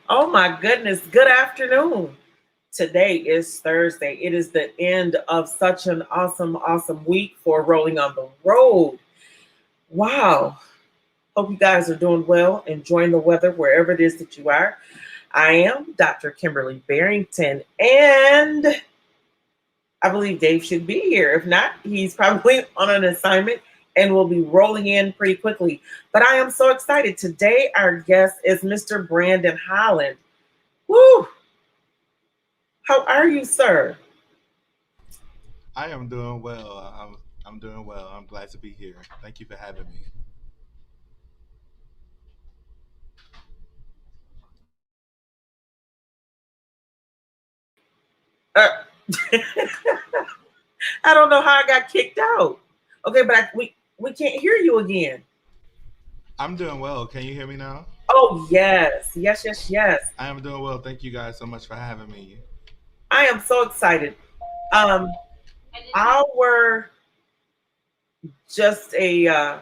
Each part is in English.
Oh my goodness. Good afternoon. Today is Thursday. It is the end of such an awesome week for Rolling on the Road. Wow. Hope you guys are doing well, enjoying the weather wherever it is that you are. I am Dr. Kimberly Barrington, and I believe Dave should be here. If not, he's probably on an assignment and will be rolling in pretty quickly. But I am so excited. Today, our guest is Mr. Brandon Holland. Woo! How are you, sir? I am doing well. I'm doing well. I'm glad to be here. Thank you for having me. Uh, I don't know how I got kicked out. Okay, but we can't hear you again. I'm doing well. Can you hear me now? Oh yes. I am doing well. Thank you guys so much for having me. I am so excited. Um, our just a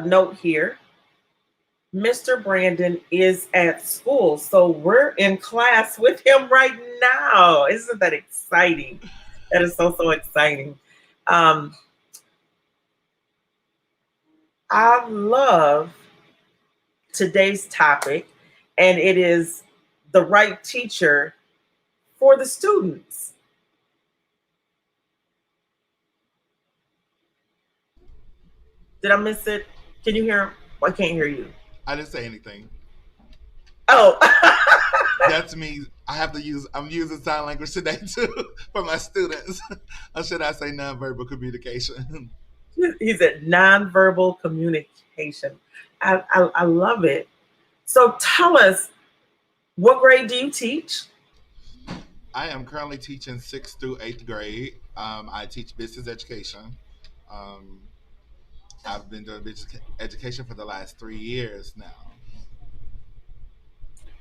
note here. Mr. Brandon is at school, so we're in class with him right now. Isn't that exciting? That is so exciting. Um, I love today's topic, and it is the right teacher for the students. Did I miss it? Can you hear him? I can't hear you. I didn't say anything. Oh, That's me. I'm using sign language today too for my students. Or should I say nonverbal communication? he said nonverbal communication. I love it. So tell us, what grade do you teach? I am currently teaching sixth through eighth grade. I teach business education. Um, I've been doing business education for the last 3 years now.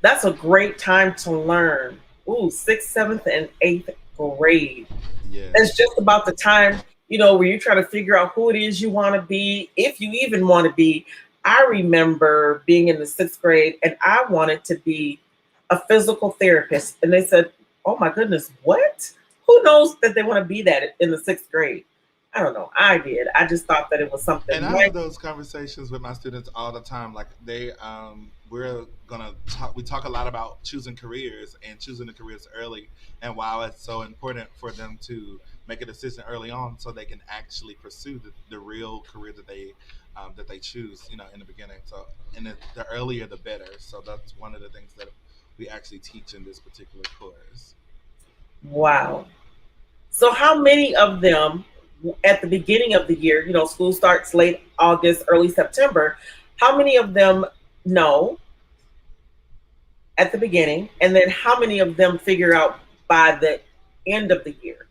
That's a great time to learn. Ooh, sixth, seventh, and eighth grade. It's Yes. just about the time, where you're trying to figure out who it is you want to be, if you even want to be. I remember being in the sixth grade and I wanted to be a physical therapist. And they said, oh my goodness, what? Who knows that they want to be that in the sixth grade? I don't know. I did. I just thought that it was And something I like, have those conversations with my students all the time. Like we're gonna talk. We talk a lot about choosing careers and choosing the careers early, and why it's so important for them to make a decision early on, so they can actually pursue the real career that they choose. In the beginning. So, and the earlier the better. So that's one of the things that we actually teach in this particular course. wow. So, how many of them at the beginning of the year, school starts late August, early September, how many of them know at the beginning? And then how many of them figure out by the end of the year?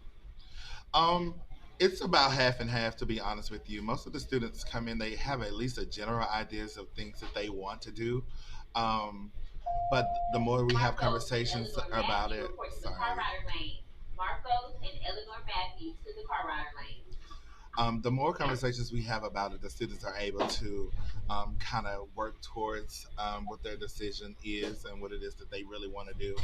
Um, it's about half and half, to be honest with you. Most of the students come in, they have at least a general ideas of things that they want to do. Um, but the more we have conversations about it, sorry, the more conversations we have about it, the students are able to kind of work towards what their decision is and what it is that they really want to do.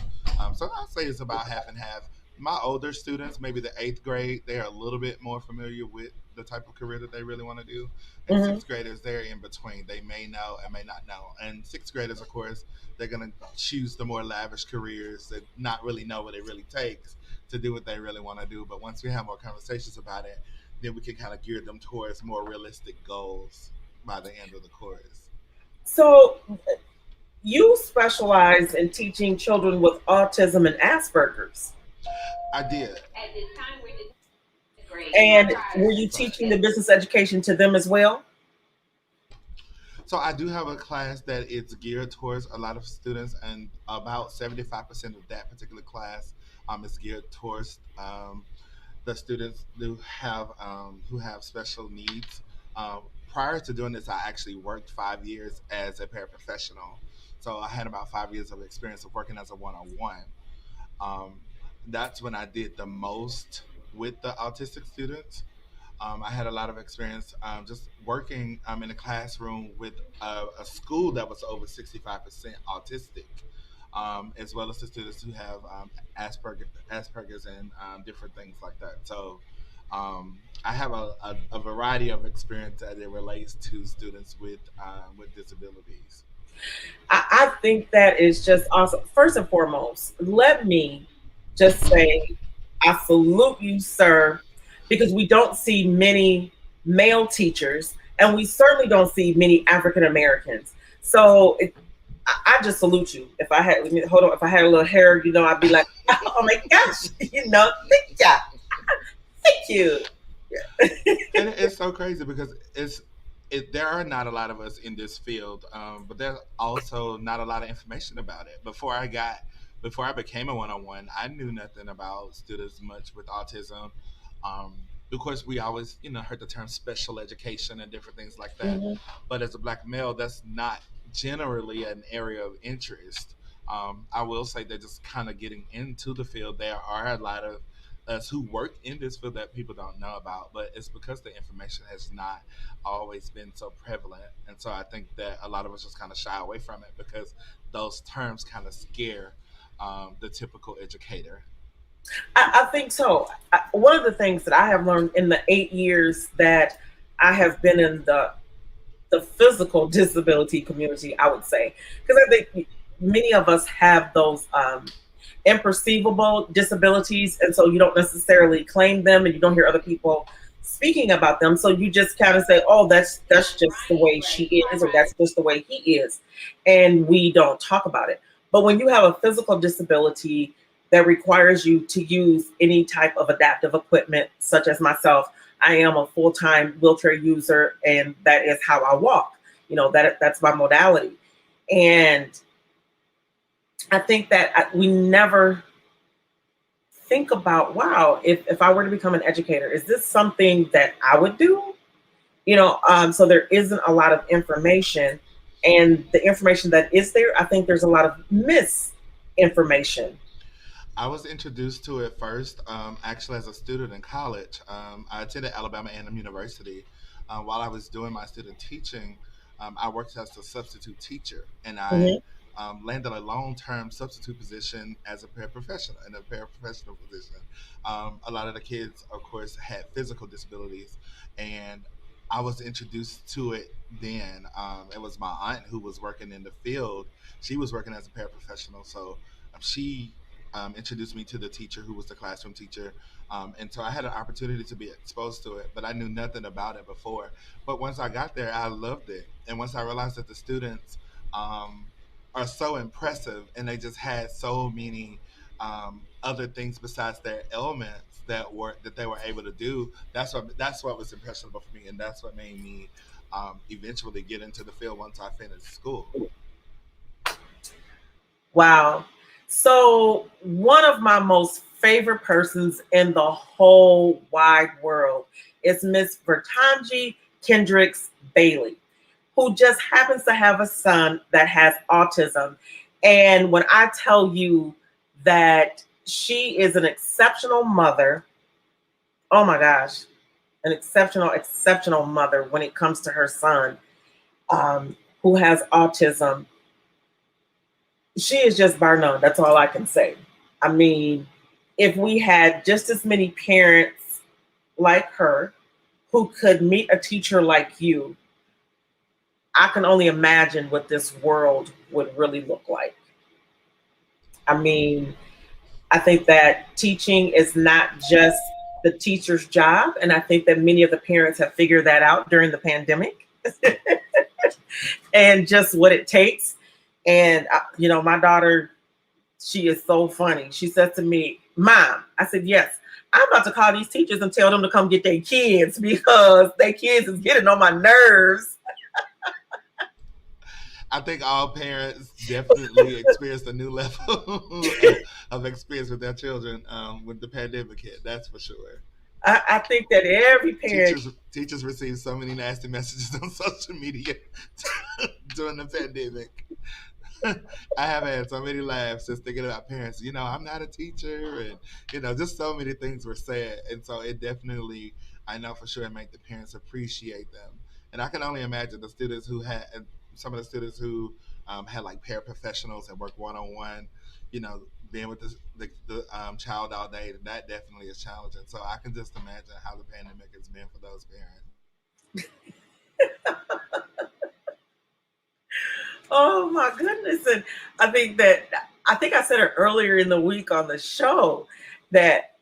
So I'd say it's about half and half. My older students, maybe the eighth grade, they are a little bit more familiar with the type of career that they really want to do. And Hmm. sixth graders, they're in between. They may know and may not know. And sixth graders, of course, they're going to choose the more lavish careers that not really know what it really takes to do what they really want to do. But once we have more conversations about it, then we can kind of gear them towards more realistic goals by the end of the course. So, you specialize in teaching children with autism and Aspergers. I did. And were you Sorry. teaching the business education to them as well? So I do have a class that it's geared towards a lot of students, and about 75% of that particular class is geared towards the students who have special needs. Prior to doing this, I actually worked 5 years as a paraprofessional, so I had about 5 years of experience of working as a one-on-one. Um, that's when I did the most with the autistic students. I had a lot of experience just working in a classroom with a school that was over 65% autistic, as well as the students who have Asperger's and different things like that. So I have a variety of experience as it relates to students with disabilities. I think that is just awesome. First and foremost, let me just say I salute you, sir, because we don't see many male teachers, and we certainly don't see many African Americans. So I just salute you. If I had, hold on, if I had a little hair, I'd be like, oh my gosh, thank you, thank you. And it's so crazy because there are not a lot of us in this field, but there's also not a lot of information about it. Before I became a one-on-one, I knew nothing about students much with autism. Of course, we always heard the term special education and different things like that, Mhm. but as a black male, that's not generally an area of interest. I will say that just kind of getting into the field, there are a lot of us who work in this field that people don't know about, but it's because the information has not always been so prevalent. And so I think that a lot of us just kind of shy away from it because those terms kind of scare the typical educator. I think so. One of the things that I have learned in the 8 years that I have been in the physical disability community, I would say, because I think many of us have those imperceivable disabilities, and so you don't necessarily claim them, and you don't hear other people speaking about them. So you just kind of say, "Oh, that's just the way she is, or that's just the way he is," and we don't talk about it. But when you have a physical disability that requires you to use any type of adaptive equipment, such as myself, I am a full-time wheelchair user, and that is how I walk. That's my modality, and I think that we never think about, wow, if I were to become an educator, is this something that I would do? So there isn't a lot of information, and the information that is there, I think there's a lot of misinformation. I was introduced to it first, actually, as a student in college. I attended Alabama A&M University. While I was doing my student teaching, I worked as a substitute teacher, and I Mhm. landed a long-term substitute position as a paraprofessional in a paraprofessional position. A lot of the kids, of course, had physical disabilities, and I was introduced to it then. It was my aunt who was working in the field. She was working as a paraprofessional, so she introduced me to the teacher who was the classroom teacher. And so I had an opportunity to be exposed to it, but I knew nothing about it before. But once I got there, I loved it. And once I realized that the students um, are so impressive and they just had so many other things besides their ailments that they were able to do. That's what was impressionable for me, and that's what made me eventually get into the field once I finished school. Wow. So one of my most favorite persons in the whole wide world is Miss Vertanji Kendricks Bailey, who just happens to have a son that has autism. And when I tell you that she is an exceptional mother, oh my gosh, an exceptional mother when it comes to her son, who has autism. She is just bar none. That's all I can say. I mean, if we had just as many parents like her who could meet a teacher like you, I can only imagine what this world would really look like. I mean, I think that teaching is not just the teacher's job. And I think that many of the parents have figured that out during the pandemic and just what it takes. And, my daughter, she is so funny. She says to me, Mom, I said, yes, I'm about to call these teachers and tell them to come get their kids because their kids is getting on my nerves. I think all parents definitely experienced a new level of experience with their children with the pandemic hit. That's for sure. I think that every parent, Teachers receive so many nasty messages on social media during the pandemic. I have had so many laughs just thinking about parents. I'm not a teacher, and just so many things were said, and so it definitely I know for sure it made the parents appreciate them. And I can only imagine the students who had some of the students who had like paraprofessionals and work one on one, you know, being with the child all day. That definitely is challenging. So I can just imagine how the pandemic has been for those parents. Oh my goodness. And I think that I think I said it earlier in the week on the show that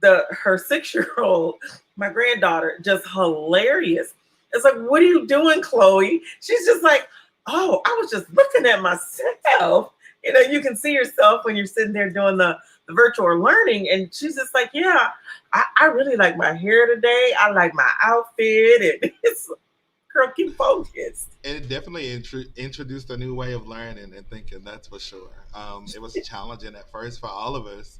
the her 6-year-old, my granddaughter, just hilarious. It's like, what are you doing, Chloe? She's just like, oh, I was just looking at myself. You know, you can see yourself when you're sitting there doing the virtual learning. And she's just like, yeah, I really like my hair today. I like my outfit. And it's girl, keep focused. It definitely introduced a new way of learning and thinking. That's for sure. It was challenging at first for all of us,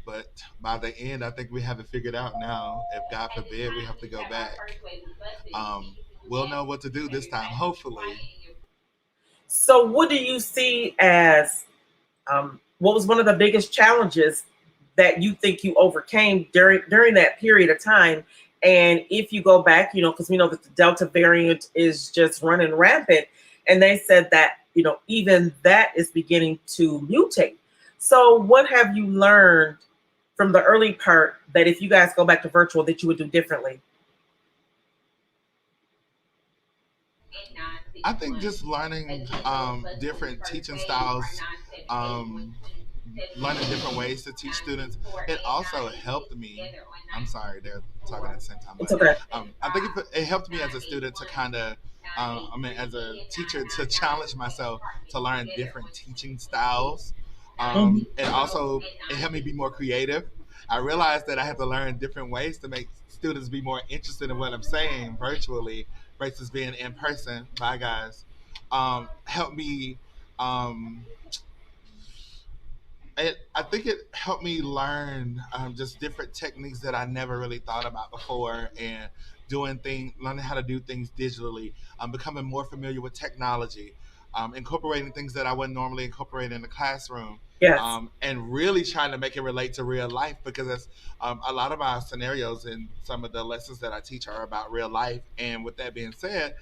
but by the end, I think we have it figured out now. If God forbid we have to go back, we'll know what to do this time. Hopefully, So, what do you see as what was one of the biggest challenges that you think you overcame during that period of time? And if you go back, you know, because we know that the Delta variant is just running rampant, and they said that, you know, even that is beginning to mutate. So, what have you learned from the early part that if you guys go back to virtual, that you would do differently? I think just learning different teaching styles, um, learning different ways to teach students. It also helped me. I'm sorry, they're talking at the same time, It's but okay. I think it helped me as a student to kind of, as a teacher, to challenge myself to learn different teaching styles. Mhm. And also, it helped me be more creative. I realized that I have to learn different ways to make students be more interested in what I'm saying virtually versus being in person. Bye, guys. Helped me. Um, I think it helped me learn just different techniques that I never really thought about before, and learning how to do things digitally, becoming more familiar with technology, incorporating things that I wouldn't normally incorporate in the classroom, Yes. and really trying to make it relate to real life because that's a lot of our scenarios and some of the lessons that I teach are about real life. And with that being said,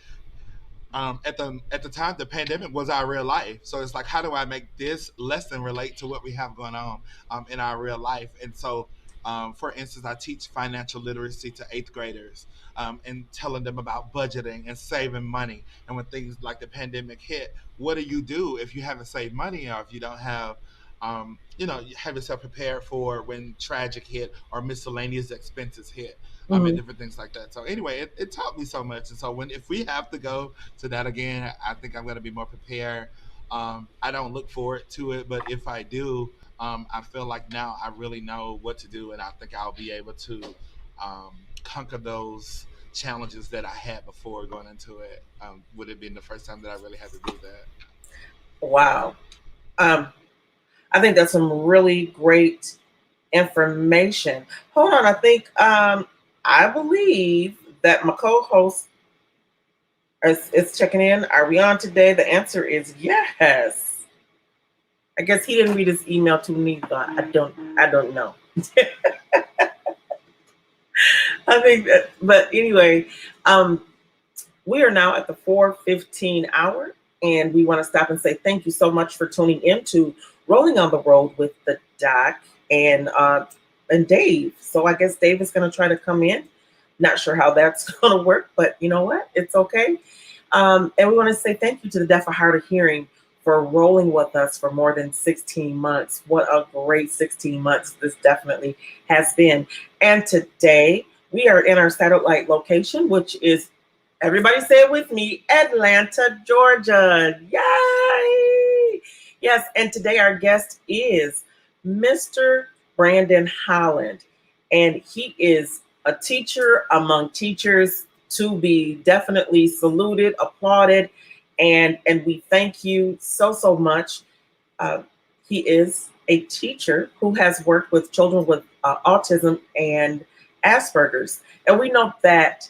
at the time the pandemic was our real life, so it's like how do I make this lesson relate to what we have going on in our real life. And so for instance, I teach financial literacy to eighth graders, and telling them about budgeting and saving money. And when things like the pandemic hit, what do you do if you haven't saved money, or if you don't have you have yourself prepared for when tragic hit or miscellaneous expenses hit, and Mhm. different things like that. So anyway, it taught me so much. And so when if we have to go to that again, I think I'm going to be more prepared. I don't look forward to it, but if I do, I feel like now I really know what to do, and I think I'll be able to conquer those challenges that I had before going into it. Would it be the first time that I really had to do that? Wow. Um, I think that's some really great information. Hold on, I think I believe that my co-host is checking in. Are we on today? The answer is yes. I guess he didn't read his email to me, but I don't know. I think that, but anyway, um, we are now at the 4:15 hour, and we want to stop and say thank you so much for tuning in to Rolling on the Road with the Doc and Dave. So I guess Dave is going to try to come in. Not sure how that's going to work, but you know what? It's okay. And we want to say thank you to the Deaf of Hard of Hearing for rolling with us for more than 16 months. What a great 16 months this definitely has been. And today we are in our satellite location, which is, everybody say it with me, Atlanta, Georgia. Yay! Yes, and today our guest is Mr. Brandon Holland, and he is a teacher among teachers to be definitely saluted, applauded, and we thank you so much. Uh, he is a teacher who has worked with children with autism and Aspergers, and we know that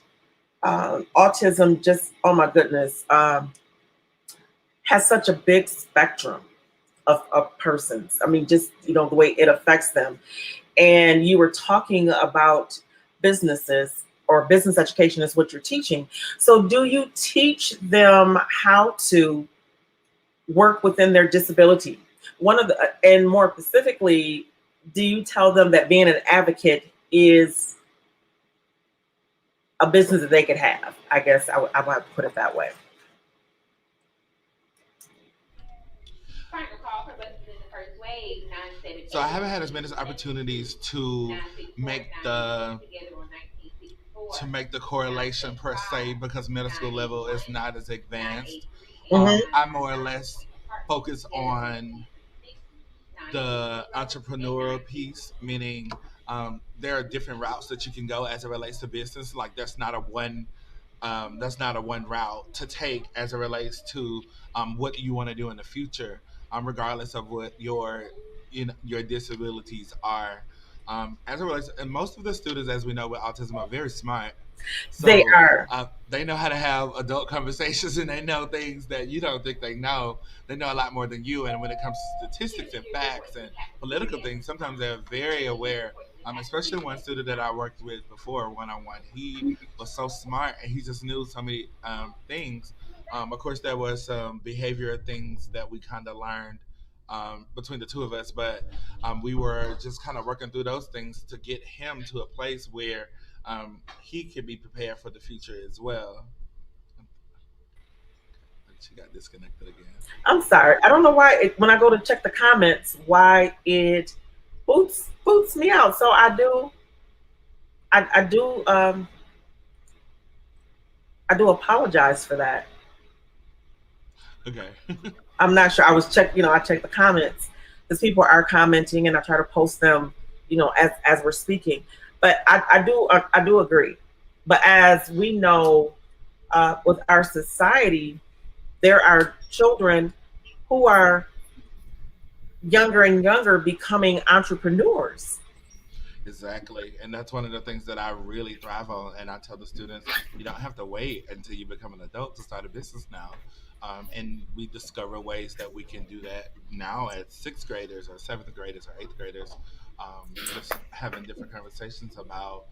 autism, just oh my goodness, has such a big spectrum of persons. I mean, just the way it affects them. And you were talking about businesses, or business education is what you're teaching. So, do you teach them how to work within their disability? One of the, and more specifically, do you tell them that being an advocate is a business that they could have? I guess I would have to put it that way. So I haven't had as many opportunities make the to make the correlation per se because middle school level is not as advanced. Mm-hmm. I more or less focus on the entrepreneurial piece, meaning there are different routes that you can go as it relates to business. Like that's not a one route to take as it relates to what you want to do in the future, regardless of what your disabilities are. As it relates, and most of the students, as we know, with autism are very smart. They So are. they know how to have adult conversations, and they know things that you don't think they know. They know a lot more than you. And when it comes to statistics and facts and political things, sometimes they're very aware. Especially one student that I worked with before one on one, he was so smart and he just knew so many things. Of course, there was some behavior things that we kind of learned between the two of us, but we were just kind of working through those things to get him to a place where he could be prepared for the future as well. She got disconnected again. I'm sorry. I don't know why when I go to check the comments, why it boots me out. So I do I do apologize for that. Okay. I'm not sure. I was I check the comments because people are commenting, and I try to post them, as we're speaking. But I do agree. But as we know, with our society, there are children who are younger and younger becoming entrepreneurs. Exactly. And that's one of the things that I really thrive on. And I tell the students, you don't have to wait until you become an adult to start a business now. And we discover ways that we can do that now as sixth graders or seventh graders or eighth graders, just having different conversations about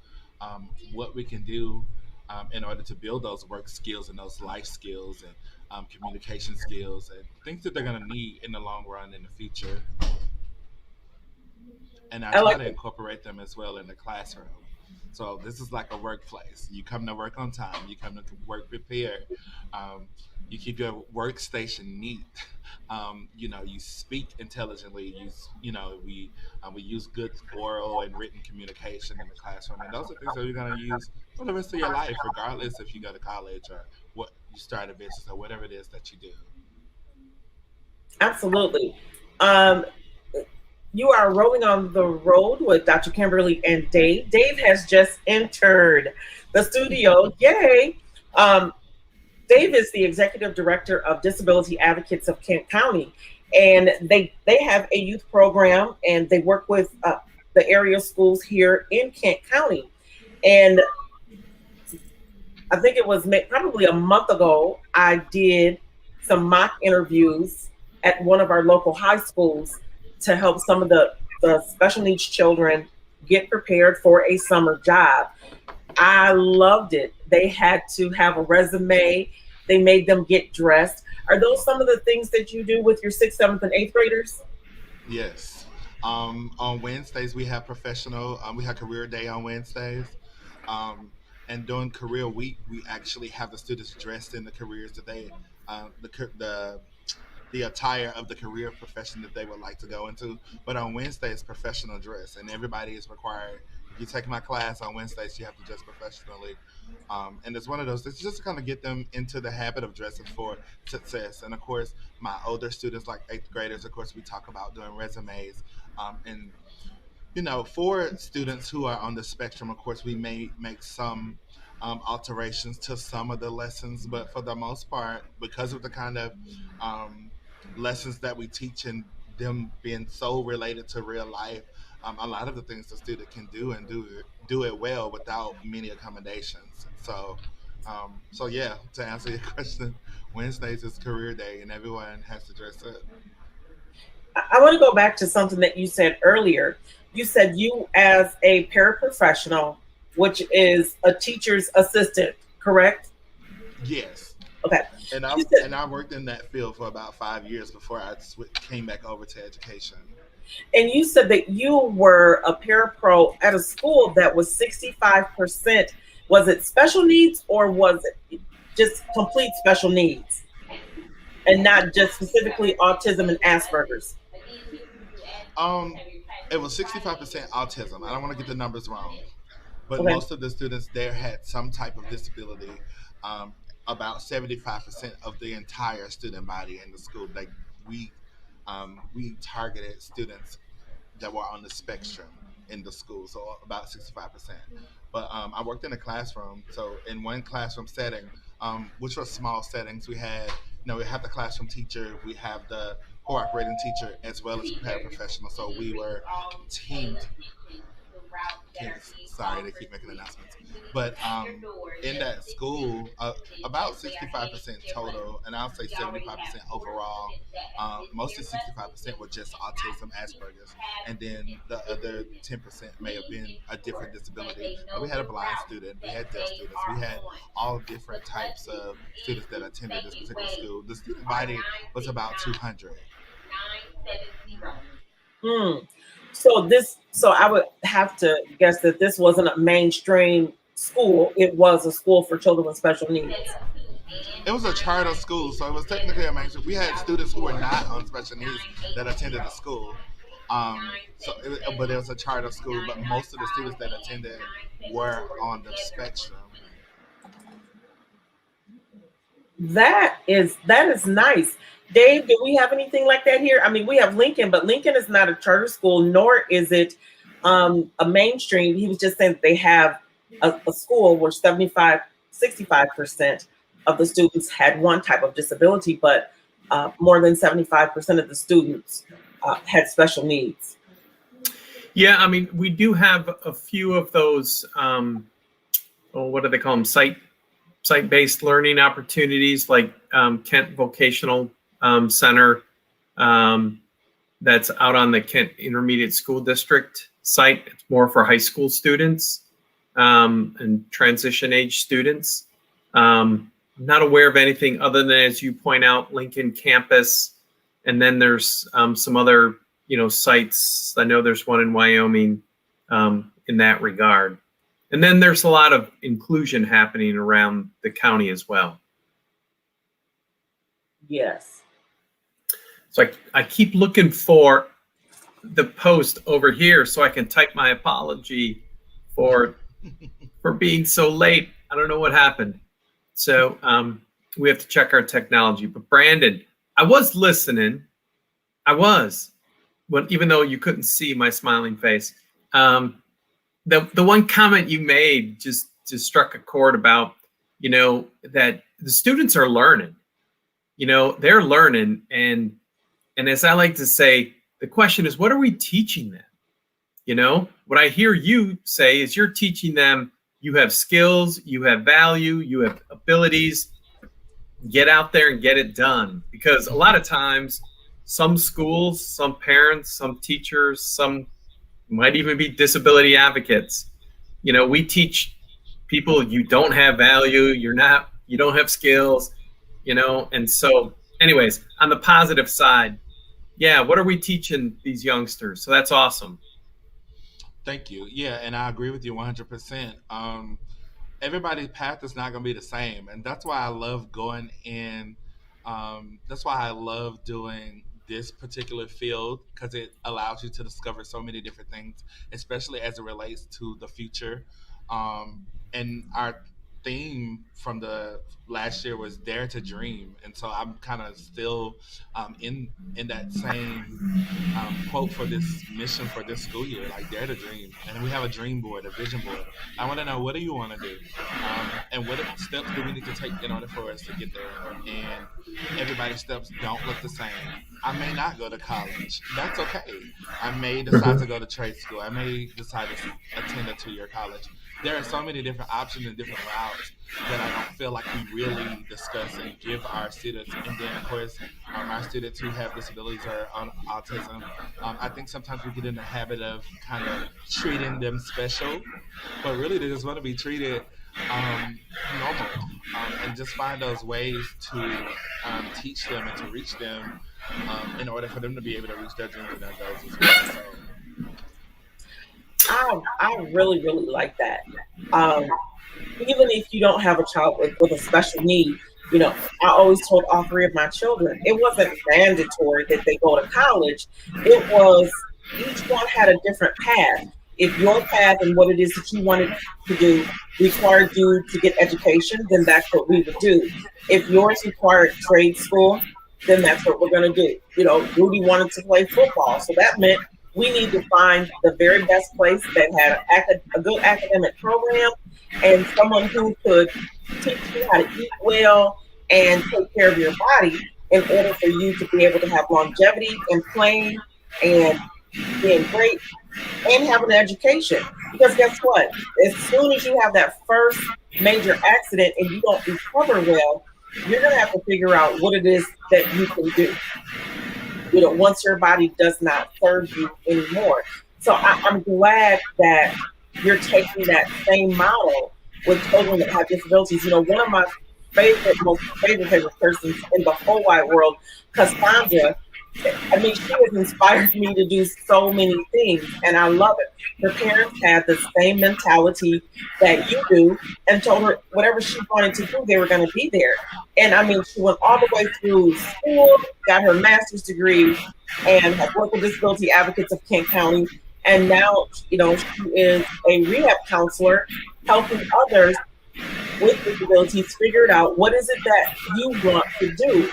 what we can do in order to build those work skills and those life skills and communication skills and things that they're going to need in the long run in the future. And I I try like to it. incorporate them as well in the classroom. So this is like a workplace. You come to work on time. You come to work prepared. Um, you keep your workstation neat. You speak intelligently. We use good oral and written communication in the classroom, and those are things that you're gonna use for the rest of your life, regardless if you go to college or what you start a business or whatever it is that you do. Absolutely. Um, you are rolling on the road with Dr. Kimberly and Dave. Dave has just entered the studio. Yay! Um, Dave is the executive director of Disability Advocates of Kent County, and they have a youth program, and they work with the area schools here in Kent County. And I think it was probably a month ago, I did some mock interviews at one of our local high schools to help some of the special needs children get prepared for a summer job. I loved it. They had to have a resume. They made them get dressed. Are those some of the things that you do with your sixth, seventh, and eighth graders? Yes. On Wednesdays we have professional. We have career day on Wednesdays. Um, and during career week, we actually have the students dressed in the careers that the attire of the career profession that they would like to go into. But on Wednesday, it's professional dress, and everybody is required. If you take my class on Wednesdays, you have to dress professionally. And it's one of those. It's just to kind of get them into the habit of dressing for success. And of course, my older students, like eighth graders, of course, we talk about doing resumes. And for students who are on the spectrum, of course, we may make some alterations to some of the lessons, but for the most part, because of the kind of um, lessons that we teach and them being so related to real life, a lot of the things the student can do and do it well without many accommodations. So yeah, to answer your question, Wednesdays is career day, and everyone has to dress up. I want to go back to something that you said earlier. You said you, as a paraprofessional, which is a teacher's assistant, correct? Yes. Okay. And You said, I worked in that field for about 5 years before I came back over to education. and you said that you were a parapro at a school that was 65%. Was it special needs or was it just complete special needs and not just specifically autism and Asperger's? Um, it was 65% autism. I don't want to get the numbers wrong, but Okay. most of the students there had some type of disability. Um, about 75% of the entire student body in the school. Like we, we targeted students that were on the spectrum in the school, so about 65%. But I worked in a classroom, so in one classroom setting, which was small settings, we had, we have the classroom teacher, we have the cooperating teacher, as well as paraprofessional. So we were teamed. Sorry, they keep making announcements. But in that school, about 65% total, and I'll say 75% overall. Mostly 65% were just autism, Asperger's, and then the other 10% may have been a different disability. But we had a blind student, we had deaf students, we had all different types of students that attended this particular school. The student body was about 200. Hmm. So I would have to guess that this wasn't a mainstream school. It was a school for children with special needs. It was a charter school, so it was technically a mainstream. We had students who were not on special needs that attended the school. But it was a charter school. But most of the students that attended were on the spectrum. That is nice. Dave, do we have anything like that here? I mean, we have Lincoln, but Lincoln is not a charter school, nor is it a mainstream. He was just saying that they have a school where 75, 65% of the students had one type of disability, but more than 75% of the students had special needs. Yeah, I mean, we do have a few of those. What do they call them? Site-based learning opportunities, like Kent Vocational Center, that's out on the Kent Intermediate School District site. It's more for high school students and transition age students. I'm not aware of anything other than, as you point out, Lincoln campus, and then there's some other sites. I know there's one in Wyoming in that regard. And then there's a lot of inclusion happening around the county as well. Yes. So I keep looking for the post over here so I can type my apology for being so late. I don't know what happened. So we have to check our technology. But Brandon, I was listening. Even though you couldn't see my smiling face. The one comment you made just struck a chord about, that the students are learning. They're learning, and as I like to say, the question is, what are we teaching them? What I hear you say is you're teaching them you have skills, you have value, you have abilities. Get out there and get it done. Because a lot of times, some schools, some parents, some teachers, some might even be disability advocates. We teach people you don't have value, you don't have skills, and so anyways, on the positive side, yeah, what are we teaching these youngsters? So that's awesome. Thank you. Yeah, and I agree with you 100%. Everybody's path is not going to be the same, and that's why I love going in. That's why I love doing this particular field, because it allows you to discover so many different things, especially as it relates to the future. And our theme from the last year was Dare to Dream, and so I'm kind of still in that same quote for this mission for this school year, like Dare to Dream. And we have a dream board, a vision board. I want to know, what do you want to do, and what steps do we need to take in order for us to get there? And everybody's steps don't look the same. I may not go to college. That's okay. I may decide to go to trade school. I may decide to attend a 2-year college. There are so many different options and different routes about that I don't feel like we really discuss and give our students. And then, of course, our students who have disabilities or on autism, I think sometimes we get in the habit of kind of treating them special, but really they just want to be treated normal, and just find those ways to teach them and to reach them, in order for them to be able to reach their dreams and their goals as well. So I really, really like that. Um, Even if you don't have a child with a special need, I always told all three of my children it wasn't mandatory that they go to college. It was each one had a different path. If your path and what it is that you wanted to do required you to get education, then that's what we would do. If yours required trade school, then that's what we're going to do. Rudy wanted to play football, so that meant we need to find the very best place that had a good academic program and someone who could teach you how to eat well and take care of your body in order for you to be able to have longevity in playing and being great and having an education. Because guess what? As soon as you have that first major accident and you don't recover well, you're going to have to figure out what it is that you can do. Once your body does not serve you anymore. So I'm glad that you're taking that same model with children that have disabilities. One of my most favorite persons in the whole wide world, Cassandra. I mean, she has inspired me to do so many things, and I love it. Her parents had the same mentality that you do and told her whatever she wanted to do, they were going to be there. And I mean, she went all the way through school, got her master's degree, and has worked with Disability Advocates of Kent County. And now, she is a rehab counselor helping others with disabilities figure out what is it that you want to do.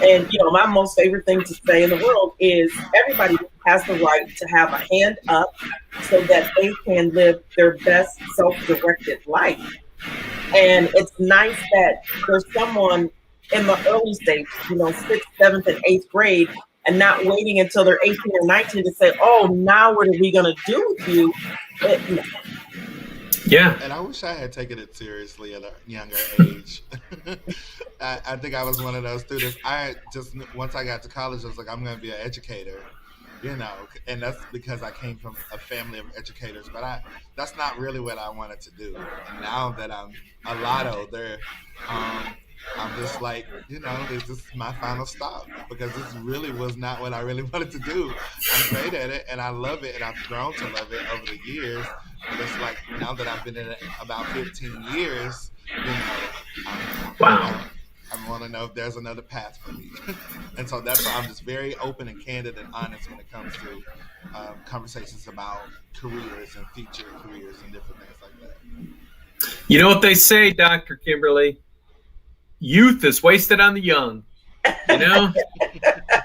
And my most favorite thing to say in the world is everybody has the right to have a hand up so that they can live their best self-directed life. And it's nice that there's someone in the early stage, 6th, 7th, and 8th grade, and not waiting until they're 18 or 19 to say, oh, now what are we going to do with you? Yeah. And I wish I had taken it seriously at a younger age. I think I was one of those students. I just, once I got to college, I was like, I'm going to be an educator, and that's because I came from a family of educators. But that's not really what I wanted to do. And now that I'm a lot older, I'm just like, this is my final stop, because this really was not what I really wanted to do. I'm great at it and I love it and I've grown to love it over the years. But it's like, now that I've been in it about 15 years, Wow. I want to know if there's another path for me. And so that's why I'm just very open and candid and honest when it comes to conversations about careers and future careers and different things like that. You know what they say, Dr. Kimberly? Youth is wasted on the young.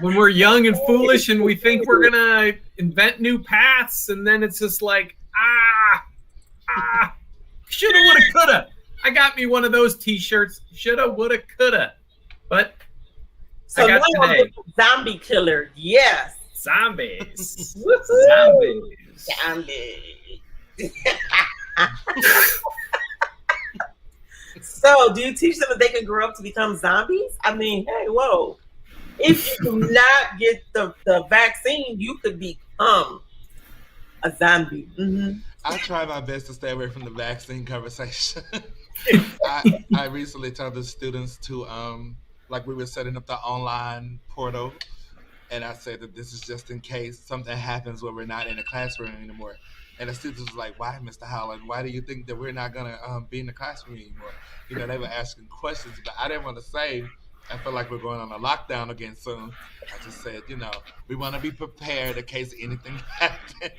When we're young and foolish and we think we're gonna invent new paths, and then it's just like, shoulda, woulda, coulda. I got me one of those T-shirts. Shoulda, woulda, coulda. But so I got now today. Zombie killer, yes. Zombies. Zombies. So, do you teach them that they can grow up to become zombies? I mean, hey, whoa. If you do not get the vaccine, you could become a zombie. Mm-hmm. I try my best to stay away from the vaccine conversation. I recently told the students to, like, we were setting up the online portal, and I said that this is just in case something happens where we're not in the classroom anymore. And the students was like, why, Mr. Howland? Why do you think that we're not going to be in the classroom anymore? They were asking questions, but I didn't want to say, I feel like we're going on a lockdown again soon. I just said, we want to be prepared in case anything happens.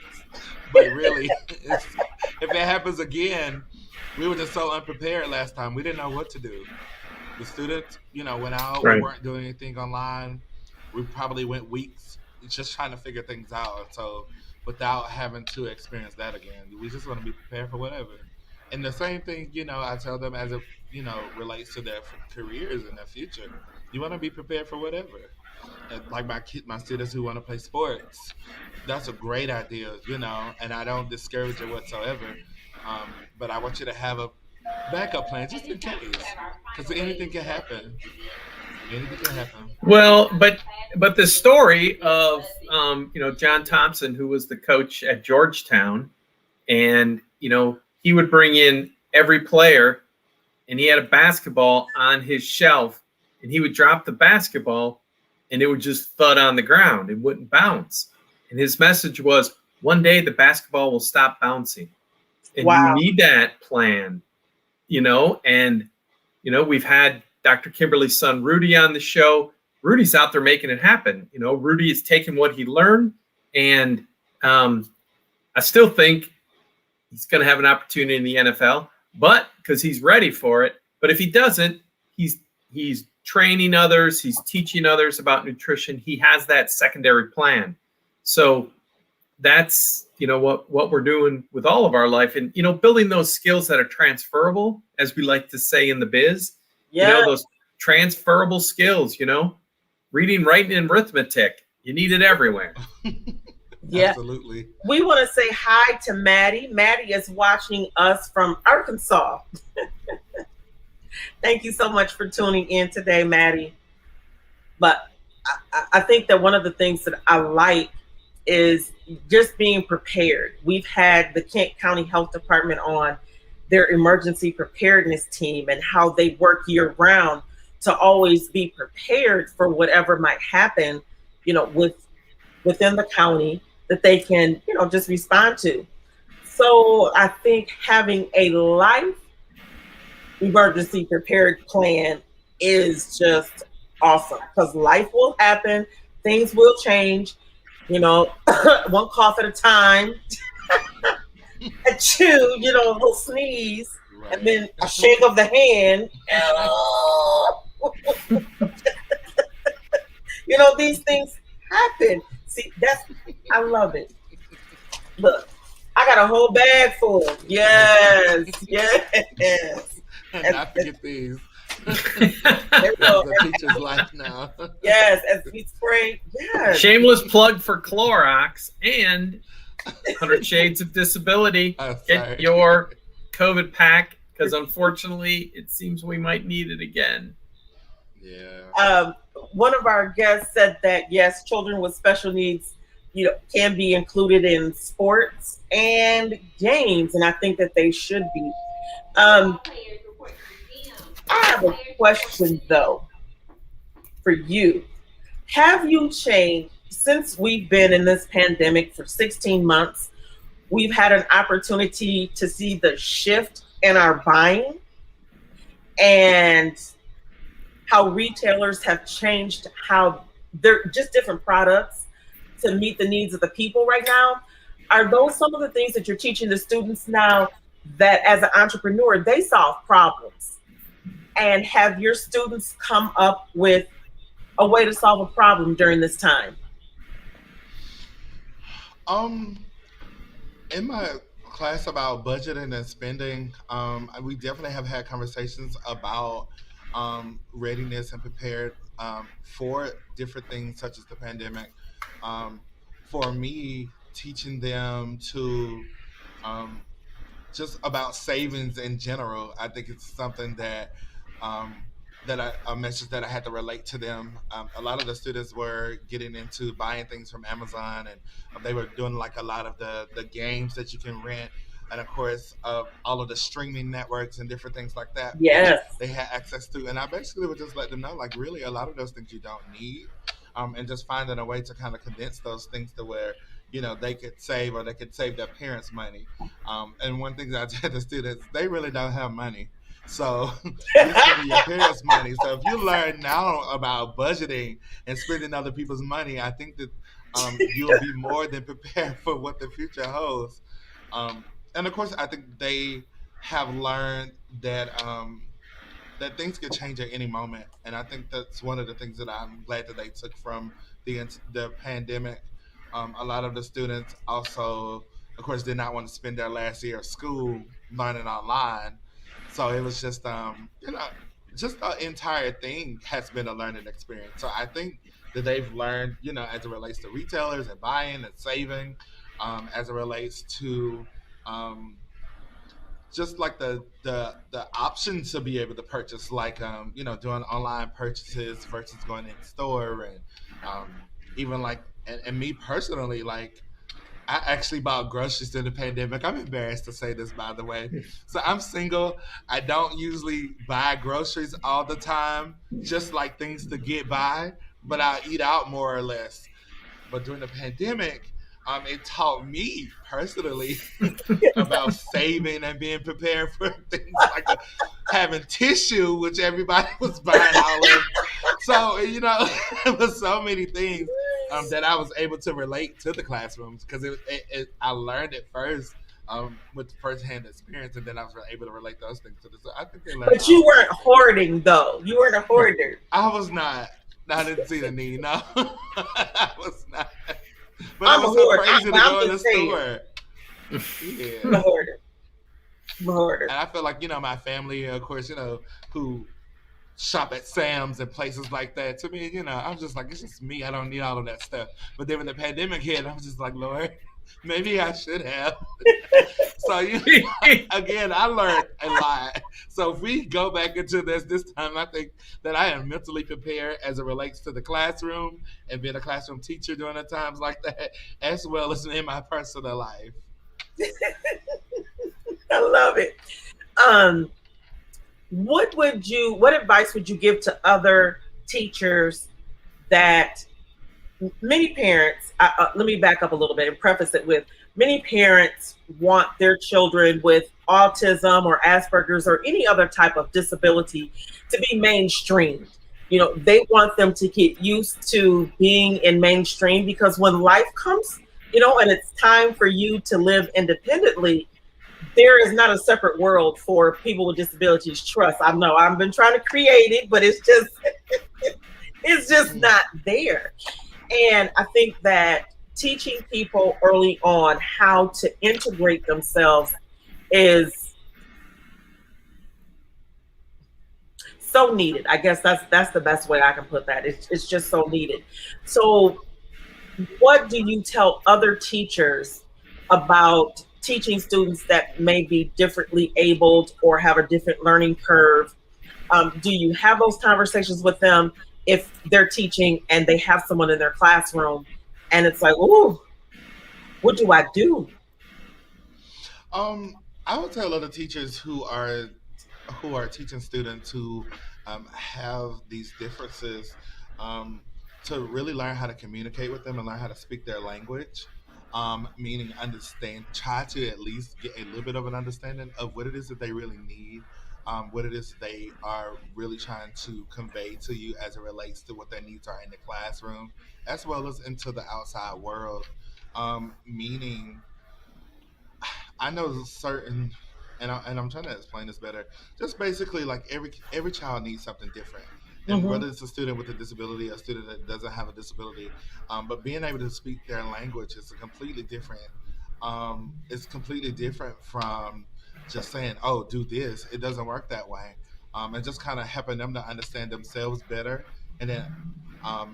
But really, if it happens again, we were just so unprepared last time. We didn't know what to do. The students, went out. Right. We weren't doing anything online. We probably went weeks just trying to figure things out. So without having to experience that again, we just want to be prepared for whatever. And the same thing, I tell them as it, relates to their careers and their future. You want to be prepared for whatever. And like my students who want to play sports, that's a great idea, and I don't discourage it whatsoever. But I want you to have backup plan just in case, because anything can happen. Anything can happen. Well, but the story of John Thompson, who was the coach at Georgetown, and he would bring in every player, and he had a basketball on his shelf, and he would drop the basketball, and it would just thud on the ground. It wouldn't bounce. And his message was, one day the basketball will stop bouncing, and you Wow. need that plan. And we've had Dr. Kimberly's son Rudy on the show. Rudy's out there making it happen. Rudy is taking what he learned, and I still think he's going to have an opportunity in the NFL, but because he's ready for it. But if he doesn't, he's training others, he's teaching others about nutrition. He has that secondary plan. So that's what we're doing with all of our life, and building those skills that are transferable, as we like to say in the biz. Yeah. Those transferable skills. Reading, writing, and arithmetic. You need it everywhere. Yeah. Absolutely. We want to say hi to Maddie. Maddie is watching us from Arkansas. Thank you so much for tuning in today, Maddie. But I think that one of the things that I like is just being prepared. We've had the Kent County Health Department on their emergency preparedness team and how they work year round to always be prepared for whatever might happen, within the county that they can, just respond to. So I think having a life emergency prepared plan is just awesome, because life will happen, things will change, one cough at a time, a chew, a little sneeze, Right. and then a shake of the hand. These things happen. See, I love it. Look, I got a whole bag full. Yes. And not forget these. There we go. The teacher's life now. Yes, as we spray. Yes. Shameless plug for Clorox and 100 Shades of Disability. Get your COVID pack, because unfortunately, it seems we might need it again. Yeah. One of our guests said that yes, children with special needs, can be included in sports and games, and I think that they should be. I have a question though for you. Have you changed since we've been in this pandemic for 16 months? We've had an opportunity to see the shift in our buying and how retailers have changed how they're just different products to meet the needs of the people right now. Are those some of the things that you're teaching the students now, that as an entrepreneur, they solve problems? And have your students come up with a way to solve a problem during this time? In my class about budgeting and spending, we definitely have had conversations about readiness and prepared for different things such as the pandemic. For me, teaching them to um, just about savings in general, I think it's something that um, a message that I had to relate to them. A lot of the students were getting into buying things from Amazon, and they were doing like a lot of the games that you can rent, and of course, all of the streaming networks and different things like that, which Yes. they had access to. And I basically would just let them know, like, really, a lot of those things you don't need, and just finding a way to kind of condense those things to where they could save, or they could save their parents money. And one thing that I tell the students, they really don't have money. So you're spending your parents' money. So if you learn now about budgeting and spending other people's money, I think that you'll be more than prepared for what the future holds. And of course, I think they have learned that things could change at any moment, and I think that's one of the things that I'm glad that they took from the pandemic. A lot of the students also, of course, did not want to spend their last year of school learning online, so it was just the entire thing has been a learning experience. So I think that they've learned, as it relates to retailers and buying and saving, as it relates to um, just like the option to be able to purchase, like doing online purchases versus going in store, and even like and me personally, like I actually bought groceries during the pandemic. I'm embarrassed to say this, by the way. So I'm single. I don't usually buy groceries all the time, just like things to get by, but I eat out more or less. But during the pandemic, it taught me personally about saving and being prepared for things like having tissue, which everybody was buying all of. So it was so many things that I was able to relate to the classrooms, because I learned it first with firsthand experience, and then I was able to relate those things to this. So I think they learned But all you of weren't that. hoarding though. You weren't a hoarder. I was not. I didn't see the need. No, I was not. But it I'm a was so hoarder. crazy to I'm go in the just saying. store. I'm a Yeah. hoarder. I'm a hoarder. And I feel like, my family, of course, who shop at Sam's and places like that. To me, I'm just like, it's just me. I don't need all of that stuff. But then when the pandemic hit, I was just like, Lord, maybe I should have. So, again, I learned a lot. So if we go back into this time, I think that I am mentally prepared as it relates to the classroom and being a classroom teacher during the times like that, as well as in my personal life. I love it. Um, what advice would you give to other teachers that many parents, let me back up a little bit and preface it with many parents want their children with autism or Asperger's or any other type of disability to be mainstreamed. They want them to get used to being in mainstream because when life comes, and it's time for you to live independently, there is not a separate world for people with disabilities. Trust. I know I've been trying to create it, but it's just Mm. not there. And I think that teaching people early on how to integrate themselves is so needed. I guess that's the best way I can put that. It's just so needed. So, what do you tell other teachers about teaching students that may be differently abled or have a different learning curve? Do you have those conversations with them if they're teaching and they have someone in their classroom and it's like, oh, what do I do? I would tell other teachers who are teaching students who have these differences, um, to really learn how to communicate with them and learn how to speak their language. Meaning try to at least get a little bit of an understanding of what it is that they really need, what it is they are really trying to convey to you as it relates to what their needs are in the classroom, as well as into the outside world. Meaning, I know certain, and I'm trying to explain this better. Just basically, like every child needs something different, and Mm-hmm. whether it's a student with a disability, a student that doesn't have a disability, but being able to speak their language is a completely different. It's completely different from just saying, "Oh, do this." It doesn't work that way, and just kind of helping them to understand themselves better, and then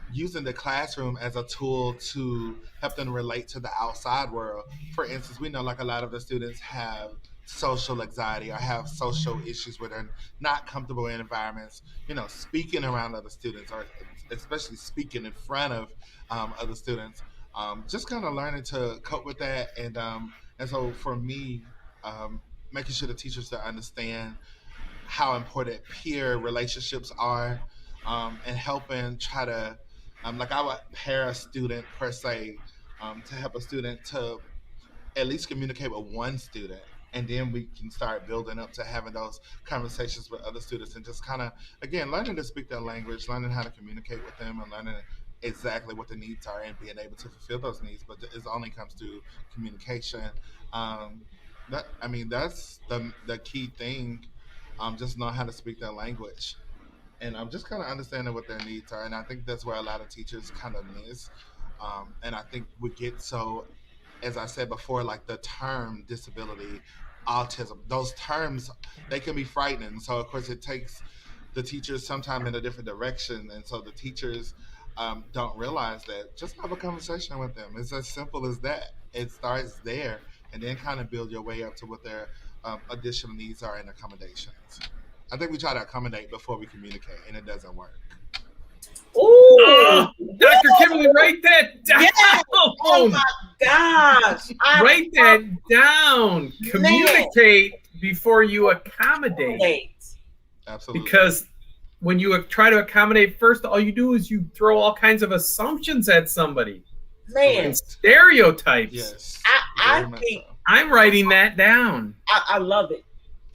using the classroom as a tool to help them relate to the outside world. For instance, we know like a lot of the students have social anxiety or have social issues where they're not comfortable in environments, speaking around other students, or especially speaking in front of other students. Just kind of learning to cope with that, and so for me, making sure the teachers to understand how important peer relationships are, and helping try to, like I would pair a student per se, to help a student to at least communicate with one student, and then we can start building up to having those conversations with other students, and just kind of, again, learning to speak their language, learning how to communicate with them, and learning exactly what the needs are and being able to fulfill those needs. But it only comes through communication. um, that's the key thing. Just know how to speak their language, and I'm just kind of understanding what their needs are, and I think that's where a lot of teachers kind of miss. And I think we get so, as I said before, like the term disability, autism, those terms, they can be frightening. So of course it takes the teachers sometime in a different direction, and so the teachers don't realize that. Just have a conversation with them. It's as simple as that. It starts there, and then kind of build your way up to what they're additional needs are and accommodations. I think we try to accommodate before we communicate, and it doesn't work. Ooh, Dr. Kimberly, write that down. yes. Oh my gosh. Write that down. Communicate before you accommodate. Absolutely. Because when you try to accommodate first, all you do is you throw all kinds of assumptions at somebody. Man. And stereotypes. Yes. I think so. I'm writing that down. I love it.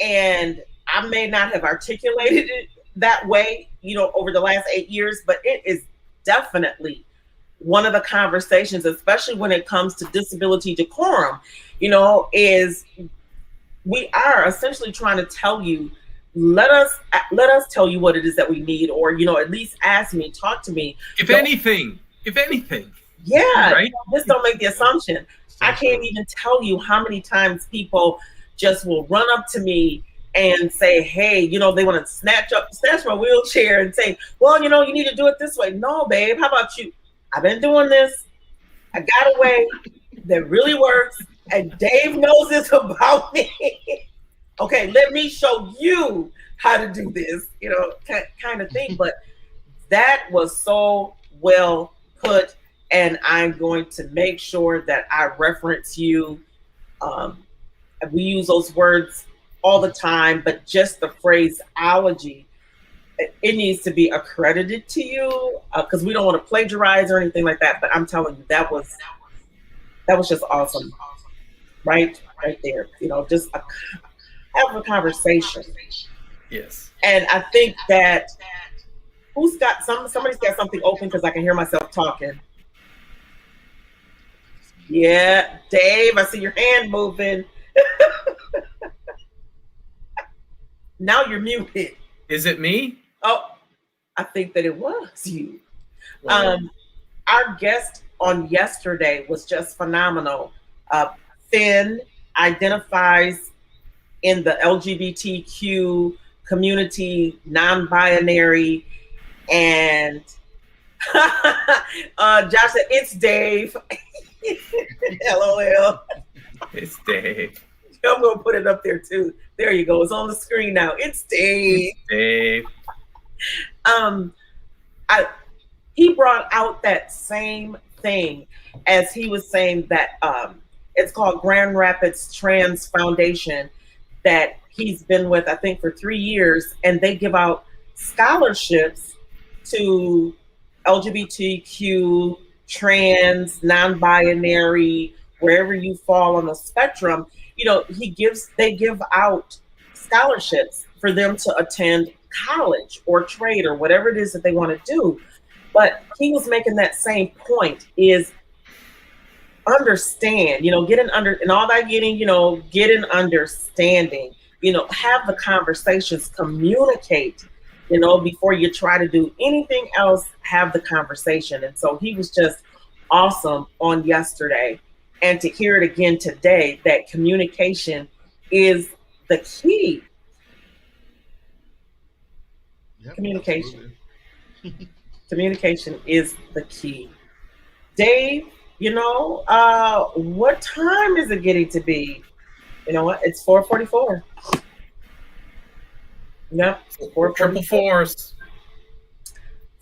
And I may not have articulated it that way, over the last 8 years, but it is definitely one of the conversations, especially when it comes to disability decorum, is we are essentially trying to tell you, let us tell you what it is that we need, or, at least ask me, talk to me. If anything. Yeah. Right? Just don't make the assumption. I can't even tell you how many times people just will run up to me and say, hey, they want to snatch my wheelchair and say, well, you need to do it this way. No, babe, how about you? I've been doing this. I got a way that really works. And Dave knows this about me. Okay, let me show you how to do this, kind of thing. But that was so well put. And I'm going to make sure that I reference you. We use those words all the time, but just the phraseology, it needs to be accredited to you, because we don't want to plagiarize or anything like that. But I'm telling you, that was just awesome, right there. Just have a conversation. Yes. And I think that somebody's got something open, because I can hear myself talking. Yeah, Dave, I see your hand moving. Now you're muted. Is it me? Oh, I think that it was you. Wow. Our guest on yesterday was just phenomenal. Finn identifies in the LGBTQ community, non-binary, and Josh said, it's Dave. LOL. It's Dave. I'm going to put it up there too. There you go. It's on the screen now. It's Dave. Dave. He brought out that same thing as he was saying that it's called Grand Rapids Trans Foundation that he's been with, I think, for 3 years, and they give out scholarships to LGBTQ, trans, non-binary, wherever you fall on the spectrum. They give out scholarships for them to attend college or trade or whatever it is that they want to do. But he was making that same point, is understand, get an understanding, have the conversations, communicate, before you try to do anything else, have the conversation. And so he was just awesome on yesterday. And to hear it again today, that communication is the key. Yep, Communication. Communication is the key. Dave, what time is it getting to be? You know what? It's 4:44. Yep. 444s.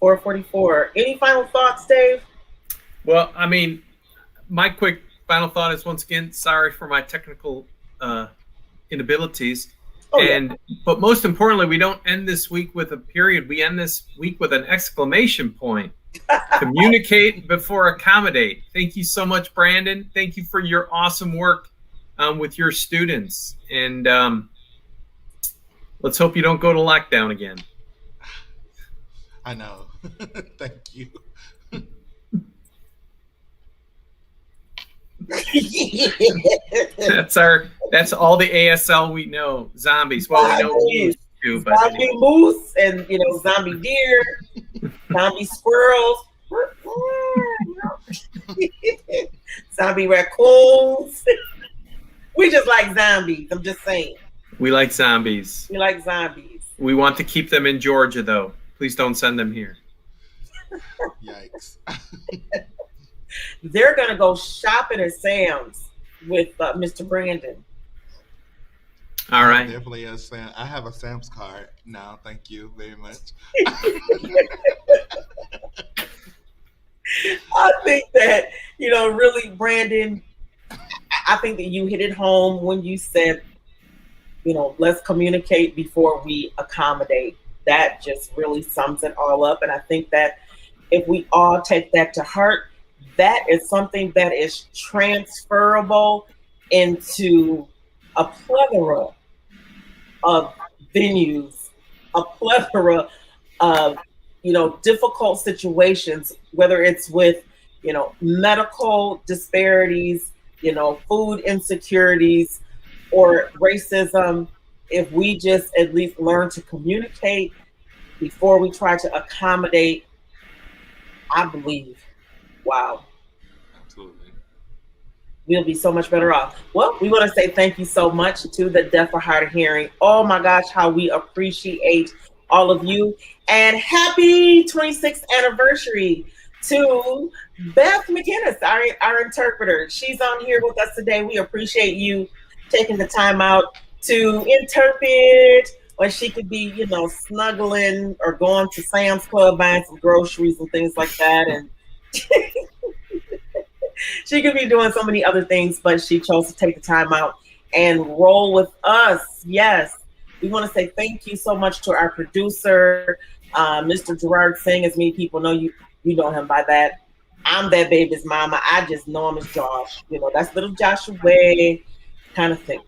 4:44. Any final thoughts, Dave? Well, I mean, my quick final thought is, once again, sorry for my technical inabilities. But most importantly, we don't end this week with a period. We end this week with an exclamation point. Communicate before accommodate. Thank you so much, Brandon. Thank you for your awesome work with your students. And let's hope you don't go to lockdown again. I know. Thank you. That's all the ASL we know. Zombies. Well, we know we used to, but zombie anyway. moose and zombie deer, zombie squirrels, zombie raccoons. We just like zombies. I'm just saying. We like zombies. We like zombies. We want to keep them in Georgia, though. Please don't send them here. Yikes. They're going to go shopping at Sam's with Mr. Brandon. All I right. definitely a Sam. I have a Sam's card now. Thank you very much. I think that, really, Brandon, I think that you hit it home when you said, let's communicate before we accommodate. That just really sums it all up. And I think that if we all take that to heart, that is something that is transferable into a plethora of venues, a plethora of, difficult situations, whether it's with, medical disparities, food insecurities, or racism. If we just at least learn to communicate before we try to accommodate, I believe, wow, Absolutely. we'll be so much better off. Well, we want to say thank you so much to the Deaf or Hard of Hearing. Oh my gosh, how we appreciate all of you. And happy 26th anniversary to Beth McInnes, our interpreter. She's on here with us today. We appreciate you taking the time out to interpret when she could be, snuggling or going to Sam's Club buying some groceries and things like that. And she could be doing so many other things, but she chose to take the time out and roll with us. Yes. We want to say thank you so much to our producer, Mr. Gerard Singh. As many people know, you know him by that. I'm that baby's mama. I just know him as Josh. That's little Joshua way kind of thing.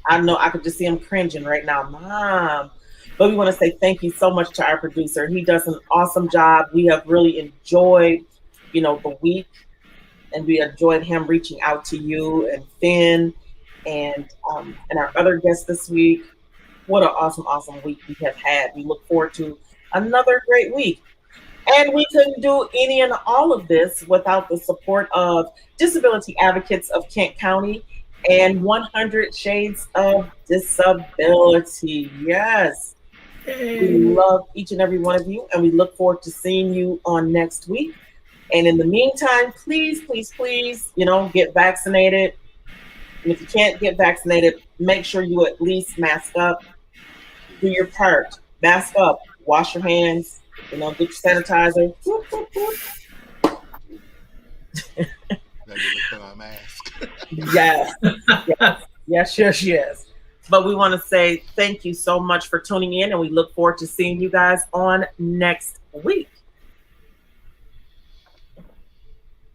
I know I could just see him cringing right now, Mom. But we want to say thank you so much to our producer. He does an awesome job. We have really enjoyed, the week, and we enjoyed him reaching out to you and Finn and our other guests this week. What an awesome week we have had. We look forward to another great week. And we couldn't do any and all of this without the support of Disability Advocates of Kent County and 100 Shades of Disability. Yes. We love each and every one of you, and we look forward to seeing you on next week. And in the meantime, please, get vaccinated. And if you can't get vaccinated, make sure you at least mask up. Do your part. Mask up. Wash your hands. Get your sanitizer. Now you look for my mask. Yes. Yes. But we want to say thank you so much for tuning in, and we look forward to seeing you guys on next week.